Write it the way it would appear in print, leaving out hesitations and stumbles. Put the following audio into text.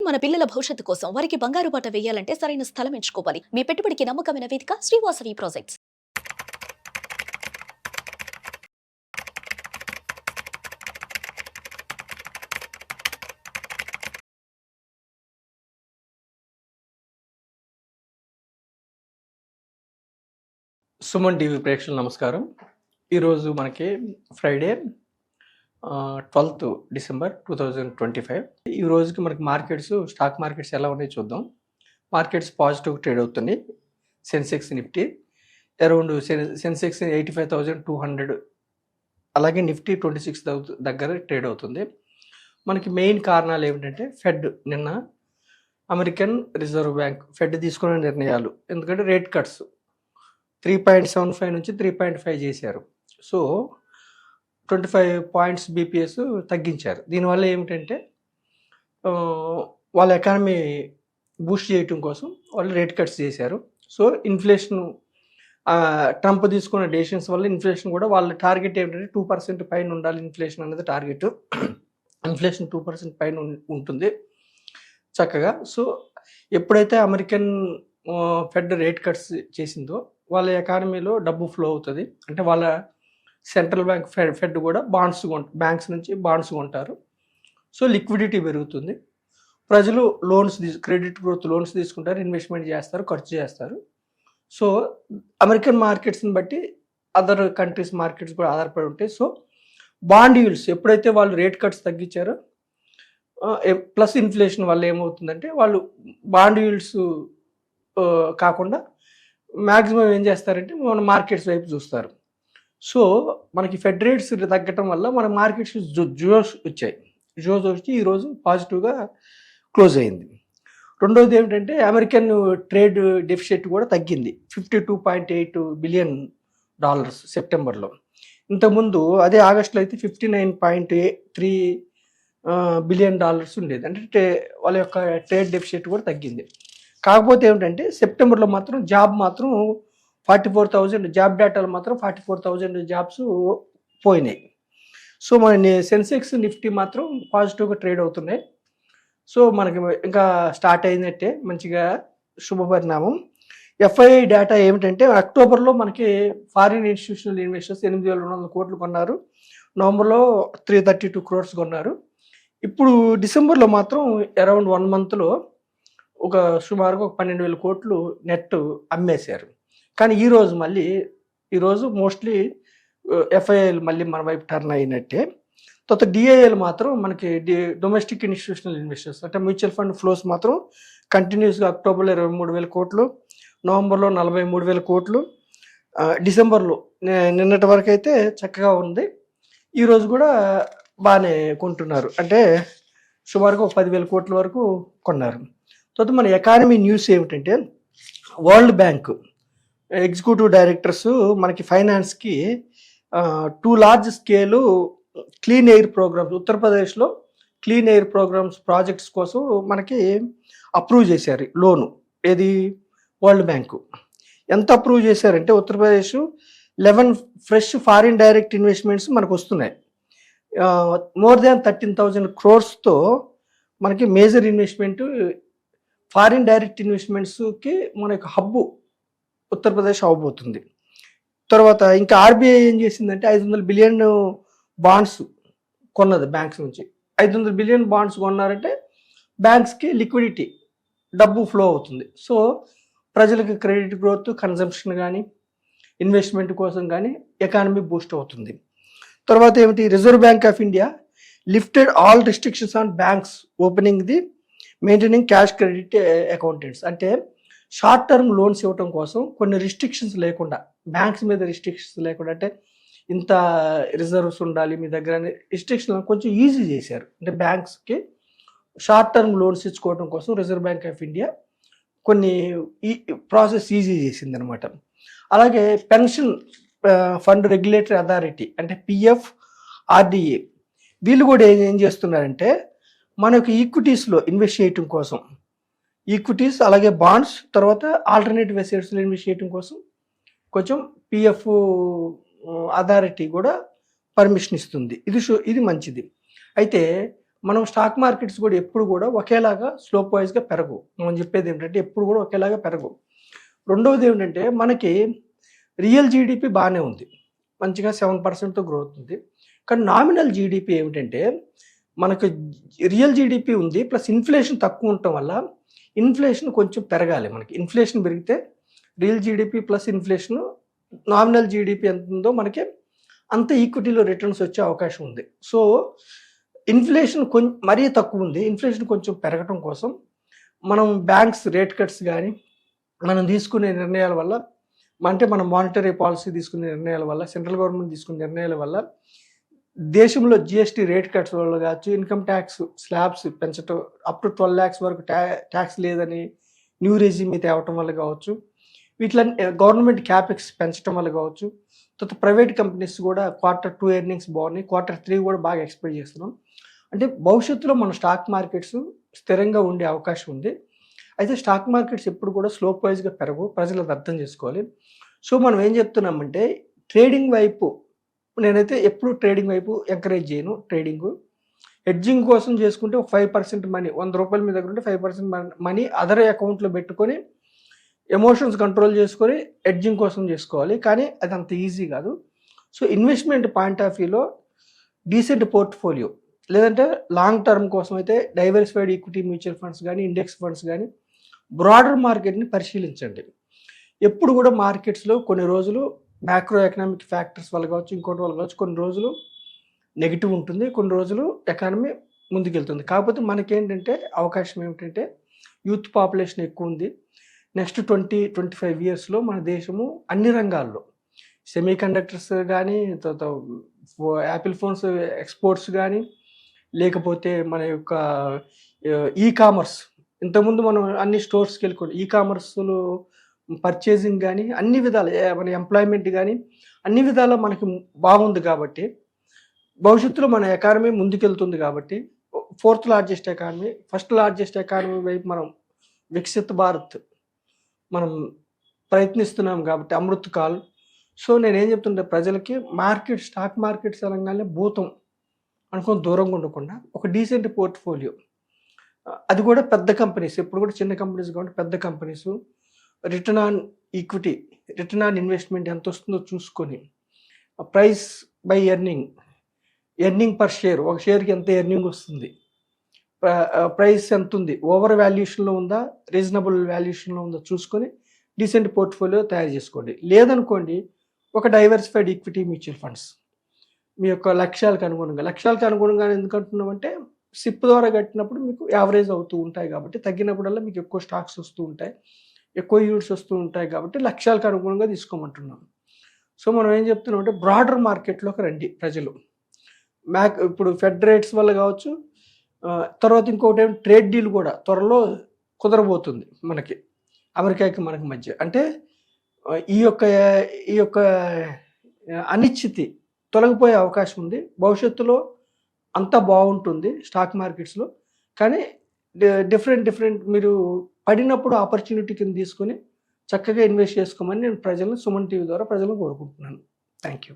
మన పిల్లల భవిష్యత్తు కోసం వారికి బంగారు బాట వేయాలంటే సరైన స్థలం ఎంచుకోవాలి. మీ పెట్టుబడికి నమ్మకమైన వేదిక శ్రీవాసవి ప్రాజెక్ట్స్. సుమన్ టీవీ ప్రేక్షకులు నమస్కారం. ఈరోజు మనకి ఫ్రైడే 12th డిసెంబర్ 2025. ఈ రోజుకి మనకి స్టాక్ మార్కెట్స్ ఎలా ఉన్నాయో చూద్దాం. మార్కెట్స్ పాజిటివ్ ట్రేడ్ అవుతుంది. సెన్సెక్స్ నిఫ్టీ అరౌండ్ సెన్సెక్స్ 85,200, అలాగే నిఫ్టీ 26 దగ్గర ట్రేడ్ అవుతుంది. మనకి మెయిన్ కారణాలు ఏమిటంటే ఫెడ్ నిన్న అమెరికన్ రిజర్వ్ బ్యాంక్ ఫెడ్ తీసుకున్న నిర్ణయాలు, ఎందుకంటే రేట్ కట్స్ 3.75 నుంచి 3.5 చేశారు. సో 25 పాయింట్స్ బీపీఎస్ తగ్గించారు. దీనివల్ల ఏమిటంటే వాళ్ళ ఎకానమీ బూస్ట్ చేయటం కోసం వాళ్ళు రేట్ కట్స్ చేశారు. సో ఇన్ఫ్లేషన్, ట్రంప్ తీసుకున్న డెసిషన్స్ వల్ల ఇన్ఫ్లేషన్ కూడా వాళ్ళ టార్గెట్ ఏమిటంటే 2% పైన ఉండాలి. ఇన్ఫ్లేషన్ అనేది టార్గెట్. ఇన్ఫ్లేషన్ 2% పైన ఉంటుంది చక్కగా. సో ఎప్పుడైతే అమెరికన్ ఫెడ్ రేట్ కట్స్ చేసిందో వాళ్ళ ఎకానమీలో డబ్బు ఫ్లో అవుతుంది. అంటే వాళ్ళ సెంట్రల్ బ్యాంక్ ఫెడ్ కూడా బ్యాంక్స్ నుంచి బాండ్స్ కొంటారు. సో లిక్విడిటీ పెరుగుతుంది. ప్రజలు క్రెడిట్ గ్రోత్ లోన్స్ తీసుకుంటారు, ఇన్వెస్ట్మెంట్ చేస్తారు, ఖర్చు చేస్తారు. సో అమెరికన్ మార్కెట్స్ని బట్టి అదర్ కంట్రీస్ మార్కెట్స్ కూడా ఆధారపడి ఉంటాయి. సో బాండ్ yields ఎప్పుడైతే వాళ్ళు రేట్ కట్స్ తగ్గించారో ప్లస్ ఇన్ఫ్లేషన్ వల్ల ఏమవుతుందంటే వాళ్ళు బాండ్ yields కాకుండా మ్యాక్సిమం ఏం చేస్తారంటే మన మార్కెట్స్ వైపు చూస్తారు. సో మనకి ఫెడ్ రేట్స్ తగ్గటం వల్ల మన మార్కెట్స్ జోష్ వచ్చి ఈరోజు పాజిటివ్గా క్లోజ్ అయింది. రెండోది ఏమిటంటే అమెరికన్ ట్రేడ్ డెఫిసిట్ కూడా తగ్గింది. $52.8 బిలియన్ సెప్టెంబర్లో. ఇంతకుముందు అదే ఆగస్టులో అయితే $59.3 బిలియన్ ఉండేది. అంటే వాళ్ళ యొక్క ట్రేడ్ డెఫిసిట్ కూడా తగ్గింది. కాకపోతే ఏమిటంటే సెప్టెంబర్లో మాత్రం 44,000 జాబ్ డేటాలు మాత్రం 44,000 జాబ్స్ పోయినాయి. సో మన సెన్సెక్స్ నిఫ్టీ మాత్రం పాజిటివ్గా ట్రేడ్ అవుతున్నాయి. సో మనకి ఇంకా స్టార్ట్ అయినట్టే, మంచిగా శుభపరిణామం. ఎఫ్ఐఐ డేటా ఏమిటంటే అక్టోబర్లో మనకి ఫారిన్ ఇన్స్టిట్యూషనల్ ఇన్వెస్టర్స్ 8,200 కోట్లు కొన్నారు. నవంబర్లో 332 crores కొన్నారు. ఇప్పుడు డిసెంబర్లో మాత్రం అరౌండ్ 1 monthలో ఒక సుమారుగా 12,000 కోట్లు నెట్ అమ్మేశారు. కానీ ఈరోజు మోస్ట్లీ ఎఫ్ఐఐలు మళ్ళీ మన వైపు టర్న్ అయినట్టే. తర్వాత డిఐఎల్ మాత్రం మనకి డొమెస్టిక్ ఇన్స్టిట్యూషనల్ ఇన్వెస్టర్స్ అంటే మ్యూచువల్ ఫండ్ ఫ్లోస్ మాత్రం కంటిన్యూస్గా అక్టోబర్లో 23,000 కోట్లు, నవంబర్లో 43,000 కోట్లు, డిసెంబర్లో నిన్నటి వరకు అయితే చక్కగా ఉంది. ఈరోజు కూడా బాగానే కొంటున్నారు, అంటే సుమారుగా 10,000 కోట్ల వరకు కొన్నారు. తర్వాత మన ఎకానమీ న్యూస్ ఏమిటంటే వరల్డ్ బ్యాంక్ ఎగ్జిక్యూటివ్ డైరెక్టర్స్ మనకి ఫైనాన్స్కి 2 large scale clean air programmes, ఉత్తరప్రదేశ్లో క్లీన్ ఎయిర్ ప్రోగ్రామ్స్ ప్రాజెక్ట్స్ కోసం మనకి అప్రూవ్ చేశారు లోను. ఏది వరల్డ్ బ్యాంకు ఎంత అప్రూవ్ చేశారంటే Uttar Pradesh 11 fresh foreign direct investments మనకు వస్తున్నాయి. మోర్ దాన్ 13,000 crores మనకి మేజర్ ఇన్వెస్ట్మెంట్ ఫారిన్ డైరెక్ట్ ఇన్వెస్ట్మెంట్స్కి మన యొక్క హబ్బు ఉత్తరప్రదేశ్ అవ్వబోతుంది. తర్వాత ఇంకా ఆర్బీఐ ఏం చేసిందంటే 500 బిలియన్ బాండ్స్ కొన్నది బ్యాంక్స్ నుంచి. 500 బిలియన్ బాండ్స్ కొన్నారంటే బ్యాంక్స్కి లిక్విడిటీ, డబ్బు ఫ్లో అవుతుంది. సో ప్రజలకు క్రెడిట్ గ్రోత్, కన్జంప్షన్ కానీ ఇన్వెస్ట్మెంట్ కోసం కానీ ఎకానమీ బూస్ట్ అవుతుంది. తర్వాత ఏమిటి, reserve bank of India lifted all restrictions on banks opening the maintaining cash credit accountants. అంటే షార్ట్ టర్మ్ లోన్స్ ఇవ్వడం కోసం కొన్ని రిస్ట్రిక్షన్స్ లేకుండా, బ్యాంక్స్ మీద రిస్ట్రిక్షన్స్ లేకుండా, అంటే ఇంత రిజర్వ్స్ ఉండాలి మీ దగ్గర అనే రిస్ట్రిక్షన్ కొంచెం ఈజీ చేశారు. అంటే బ్యాంక్స్కి షార్ట్ టర్మ్ లోన్స్ ఇచ్చుకోవడం కోసం రిజర్వ్ బ్యాంక్ ఆఫ్ ఇండియా కొన్ని ప్రాసెస్ ఈజీ చేసింది అనమాట. అలాగే పెన్షన్ ఫండ్ రెగ్యులేటరీ అథారిటీ అంటే పిఎఫ్, ఆర్డిఏ వీళ్ళు కూడా ఏం చేస్తున్నారంటే మనకు ఈక్విటీస్లో ఇన్వెస్ట్ చేయటం కోసం, ఈక్విటీస్ అలాగే బాండ్స్, తర్వాత ఆల్టర్నేటివ్ అసెట్స్లో ఇన్వెస్ట్ చేయటం కోసం కొంచెం పిఎఫ్ అథారిటీ కూడా పర్మిషన్ ఇస్తుంది. ఇది మంచిది. అయితే మనం స్టాక్ మార్కెట్స్ కూడా ఎప్పుడు కూడా ఒకేలాగా స్లోప్ వైజ్గా పెరగవు. మనం చెప్పేది ఏంటంటే ఎప్పుడు కూడా ఒకేలాగా పెరగవు. రెండవది ఏంటంటే మనకి రియల్ జీడిపి బాగానే ఉంది, మంచిగా 7%తో గ్రోత్ ఉంది. కానీ నామినల్ జీడిపి ఏమిటంటే మనకు రియల్ జీడిపి ఉంది ప్లస్ ఇన్ఫ్లేషన్ తక్కువ ఉండటం వల్ల ఇన్ఫ్లేషన్ కొంచెం పెరగాలి. మనకి ఇన్ఫ్లేషన్ పెరిగితే real GDP plus inflation nominal GDP ఎంత ఉందో మనకి అంత ఈక్విటీలో రిటర్న్స్ వచ్చే అవకాశం ఉంది. సో ఇన్ఫ్లేషన్ మరీ తక్కువ ఉంది, ఇన్ఫ్లేషన్ కొంచెం పెరగటం కోసం మనం బ్యాంక్స్ రేట్ కట్స్ కానీ మనం తీసుకునే నిర్ణయాల వల్ల, అంటే మనం మానిటరీ పాలసీ తీసుకునే నిర్ణయాల వల్ల, సెంట్రల్ గవర్నమెంట్ తీసుకునే నిర్ణయాల వల్ల, దేశంలో జిఎస్టీ రేట్ కట్స్ వల్ల కావచ్చు, ఇన్కమ్ ట్యాక్స్ స్లాబ్స్ పెంచడం అప్ టు 12 lakhs వరకు ట్యాక్స్ లేదని న్యూ రెజిమ్ తేవటం వల్ల కావచ్చు, వీటిలన్నీ గవర్నమెంట్ క్యాపెక్స్ పెంచడం వల్ల కావచ్చు, తర్వాత ప్రైవేట్ కంపెనీస్ కూడా Q2 ఎర్నింగ్స్ బాగున్నాయి, Q3 కూడా బాగా ఎక్స్పెక్ట్ చేస్తున్నాం. అంటే భవిష్యత్తులో మన స్టాక్ మార్కెట్స్ స్థిరంగా ఉండే అవకాశం ఉంది. అయితే స్టాక్ మార్కెట్స్ ఎప్పుడు కూడా స్లోప్ వైజ్గా పెరగవు, ప్రజలు అది అర్థం చేసుకోవాలి. సో మనం ఏం చెప్తున్నామంటే ట్రేడింగ్ వైపు నేనైతే ఎప్పుడు ట్రేడింగ్ వైపు ఎంకరేజ్ చేయను. హెడ్జింగ్ కోసం చేసుకుంటే ఒక 5% మనీ, 100 రూపాయల మీ దగ్గర ఉంటే 5% మనీ అదర్ అకౌంట్లో పెట్టుకొని ఎమోషన్స్ కంట్రోల్ చేసుకొని హెడ్జింగ్ కోసం చేసుకోవాలి. కానీ అది అంత ఈజీ కాదు. సో ఇన్వెస్ట్మెంట్ పాయింట్ ఆఫ్ వ్యూలో డీసెంట్ పోర్ట్ఫోలియో, లేదంటే లాంగ్ టర్మ్ కోసం అయితే డైవర్సిఫైడ్ ఈక్విటీ మ్యూచువల్ ఫండ్స్ కానీ ఇండెక్స్ ఫండ్స్ కానీ బ్రాడర్ మార్కెట్ని పరిశీలించండి. ఎప్పుడు కూడా మార్కెట్స్లో కొన్ని రోజులు మ్యాక్రో ఎకనామిక్ ఫ్యాక్టర్స్ వల్ల కావచ్చు, ఇంకోటి వల్ల కావచ్చు, కొన్ని రోజులు నెగిటివ్ ఉంటుంది, కొన్ని రోజులు ఎకానమీ ముందుకెళ్తుంది. కాకపోతే మనకేంటంటే అవకాశం ఏమిటంటే యూత్ పాపులేషన్ ఎక్కువ ఉంది. నెక్స్ట్ 20-25 ఇయర్స్లో మన దేశము అన్ని రంగాల్లో సెమీ కండక్టర్స్ కానీ, తర్వాత యాపిల్ ఫోన్స్ ఎక్స్పోర్ట్స్ కానీ, లేకపోతే మన యొక్క ఈ కామర్స్, ఇంతకుముందు మనం అన్ని స్టోర్స్కి వెళ్ళుకోండి, ఈ కామర్స్లో పర్చేసింగ్ కానీ అన్ని విధాలు, మన ఎంప్లాయ్మెంట్ కానీ అన్ని విధాలా మనకి బాగుంది. కాబట్టి భవిష్యత్తులో మన ఎకానమీ ముందుకెళ్తుంది. కాబట్టి 4th largest economy, 1st largest economy వైపు మనం వికసిత్ భారత్ మనం ప్రయత్నిస్తున్నాం కాబట్టి అమృత్ కాల్. సో నేనేం చెప్తుంటే ప్రజలకి స్టాక్ మార్కెట్స్ అనగానే భూతం అనుకొని దూరంగా ఉండకుండా ఒక డీసెంట్ పోర్ట్ఫోలియో, అది కూడా పెద్ద కంపెనీస్, ఎప్పుడు కూడా చిన్న కంపెనీస్ కాబట్టి పెద్ద companies, return on equity, return on investment ఎంత వస్తుందో చూసుకొని, price by earning per share, ఒక షేర్కి ఎంత ఎర్నింగ్ వస్తుంది, ప్రైస్ ఎంత ఉంది, ఓవర్ వాల్యుయేషన్లో ఉందా, రీజనబుల్ వాల్యుయేషన్లో ఉందా చూసుకొని డీసెంట్ పోర్ట్ఫోలియో తయారు చేసుకోండి. లేదనుకోండి ఒక డైవర్సిఫైడ్ ఈక్విటీ మ్యూచువల్ ఫండ్స్ మీ యొక్క లక్ష్యాలకు అనుగుణంగా ఎందుకంటున్నామంటే సిప్ ద్వారా కట్టినప్పుడు మీకు యావరేజ్ అవుతూ ఉంటాయి కాబట్టి, తగ్గినప్పుడల్లా మీకు ఎక్కువ స్టాక్స్ వస్తూ ఉంటాయి, ఎక్కువ యూనిట్స్ వస్తూ ఉంటాయి కాబట్టి లక్ష్యాలకు అనుగుణంగా తీసుకోమంటున్నాం. సో మనం ఏం చెప్తున్నాం అంటే బ్రాడర్ మార్కెట్లోకి రండి ప్రజలు. ఇప్పుడు ఫెడ్ రేట్స్ వల్ల కావచ్చు, తర్వాత ఇంకొకటి ట్రేడ్ డీల్ కూడా త్వరలో కుదరబోతుంది మనకి అమెరికాకి మనకి మధ్య. అంటే ఈ యొక్క అనిశ్చితి తొలగిపోయే అవకాశం ఉంది. భవిష్యత్తులో అంతా బాగుంటుంది స్టాక్ మార్కెట్స్లో. కానీ డిఫరెంట్ మీరు పడినప్పుడు ఆపర్చునిటీ కింద తీసుకొని చక్కగా ఇన్వెస్ట్ చేసుకోమని నేను సుమన్ టీవీ ద్వారా ప్రజలను కోరుకుంటున్నాను. Thank you.